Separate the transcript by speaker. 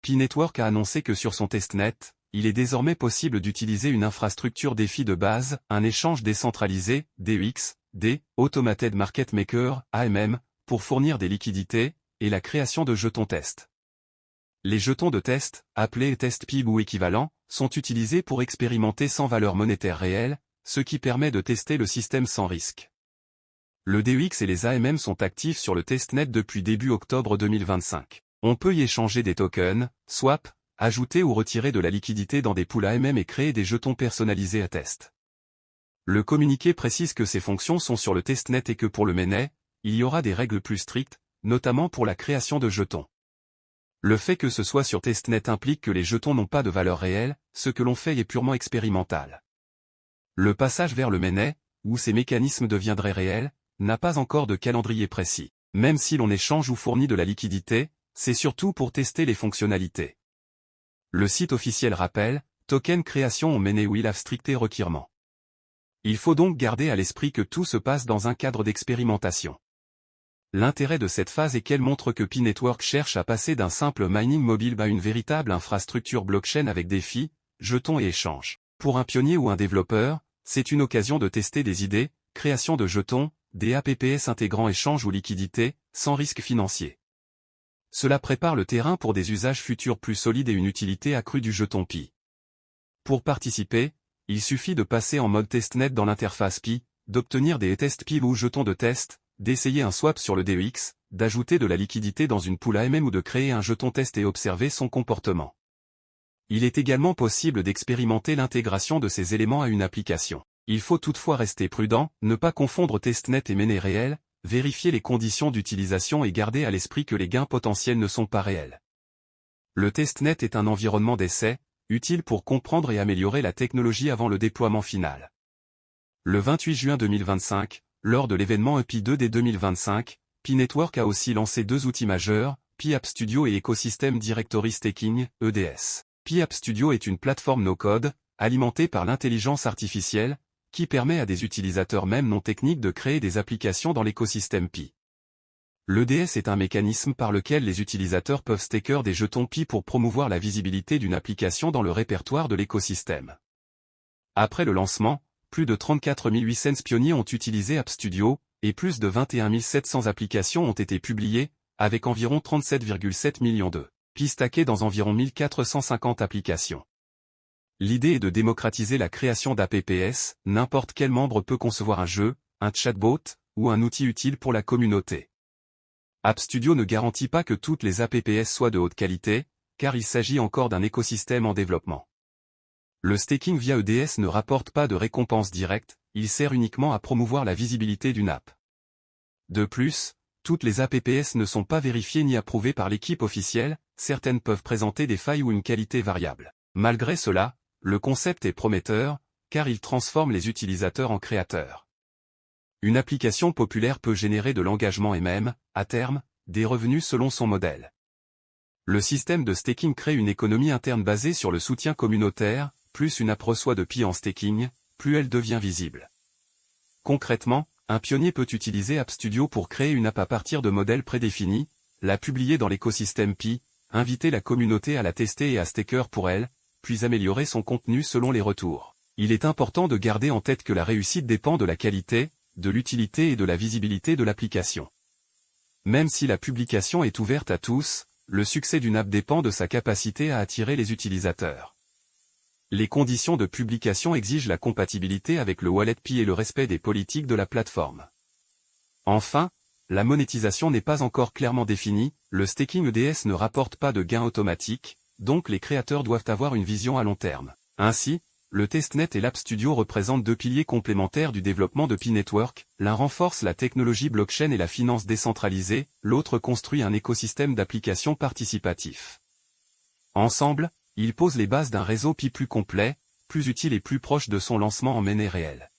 Speaker 1: Pi Network a annoncé que sur son testnet, il est désormais possible d'utiliser une infrastructure DeFi de base, un échange décentralisé, DEX, Automated Market Maker, AMM, pour fournir des liquidités, et la création de jetons test. Les jetons de test, appelés test PIB ou équivalents, sont utilisés pour expérimenter sans valeur monétaire réelle, ce qui permet de tester le système sans risque. Le DEX et les AMM sont actifs sur le testnet depuis début octobre 2025. On peut y échanger des tokens, swap, ajouter ou retirer de la liquidité dans des pools AMM et créer des jetons personnalisés à test. Le communiqué précise que ces fonctions sont sur le testnet et que pour le mainnet, il y aura des règles plus strictes, notamment pour la création de jetons. Le fait que ce soit sur testnet implique que les jetons n'ont pas de valeur réelle, ce que l'on fait est purement expérimental. Le passage vers le mainnet, où ces mécanismes deviendraient réels, n'a pas encore de calendrier précis. Même si l'on échange ou fournit de la liquidité, c'est surtout pour tester les fonctionnalités. Le site officiel rappelle, token création au mainnet will have stricté requirements. Il faut donc garder à l'esprit que tout se passe dans un cadre d'expérimentation. L'intérêt de cette phase est qu'elle montre que Pi Network cherche à passer d'un simple mining mobile à une véritable infrastructure blockchain avec défis, jetons et échanges. Pour un pionnier ou un développeur, c'est une occasion de tester des idées, création de jetons, des APPS intégrant échange ou liquidité, sans risque financier. Cela prépare le terrain pour des usages futurs plus solides et une utilité accrue du jeton Pi. Pour participer, il suffit de passer en mode testnet dans l'interface Pi, d'obtenir des test Pi ou jetons de test, d'essayer un swap sur le DEX, d'ajouter de la liquidité dans une pool AMM ou de créer un jeton test et observer son comportement. Il est également possible d'expérimenter l'intégration de ces éléments à une application. Il faut toutefois rester prudent, ne pas confondre testnet et mainnet réel, vérifier les conditions d'utilisation et garder à l'esprit que les gains potentiels ne sont pas réels. Le testnet est un environnement d'essai, utile pour comprendre et améliorer la technologie avant le déploiement final. Le 28 juin 2025, lors de l'événement EPI 2D 2025, Pi Network a aussi lancé deux outils majeurs, Pi App Studio et Ecosystem Directory Staking, EDS. Pi App Studio est une plateforme no-code, alimentée par l'intelligence artificielle, qui permet à des utilisateurs même non techniques de créer des applications dans l'écosystème Pi. L'EDS est un mécanisme par lequel les utilisateurs peuvent staker des jetons Pi pour promouvoir la visibilité d'une application dans le répertoire de l'écosystème. Après le lancement, plus de 34 800 pionniers ont utilisé App Studio, et plus de 21 700 applications ont été publiées, avec environ 37,7 millions de Pi stackés dans environ 1450 applications. L'idée est de démocratiser la création d'APPS, n'importe quel membre peut concevoir un jeu, un chatbot, ou un outil utile pour la communauté. App Studio ne garantit pas que toutes les APPS soient de haute qualité, car il s'agit encore d'un écosystème en développement. Le staking via EDS ne rapporte pas de récompense directe, il sert uniquement à promouvoir la visibilité d'une app. De plus, toutes les APPS ne sont pas vérifiées ni approuvées par l'équipe officielle, certaines peuvent présenter des failles ou une qualité variable. Malgré cela, le concept est prometteur, car il transforme les utilisateurs en créateurs. Une application populaire peut générer de l'engagement et même, à terme, des revenus selon son modèle. Le système de staking crée une économie interne basée sur le soutien communautaire, plus une app reçoit de Pi en staking, plus elle devient visible. Concrètement, un pionnier peut utiliser App Studio pour créer une app à partir de modèles prédéfinis, la publier dans l'écosystème Pi, inviter la communauté à la tester et à staker pour elle, puis améliorer son contenu selon les retours. Il est important de garder en tête que la réussite dépend de la qualité, de l'utilité et de la visibilité de l'application. Même si la publication est ouverte à tous, le succès d'une app dépend de sa capacité à attirer les utilisateurs. Les conditions de publication exigent la compatibilité avec le wallet Pi et le respect des politiques de la plateforme. Enfin, la monétisation n'est pas encore clairement définie, le staking EDS ne rapporte pas de gains automatiques, donc les créateurs doivent avoir une vision à long terme. Ainsi, le testnet et l'App Studio représentent deux piliers complémentaires du développement de Pi Network, l'un renforce la technologie blockchain et la finance décentralisée, l'autre construit un écosystème d'applications participatifs. Ensemble, ils posent les bases d'un réseau Pi plus complet, plus utile et plus proche de son lancement en mainnet réel.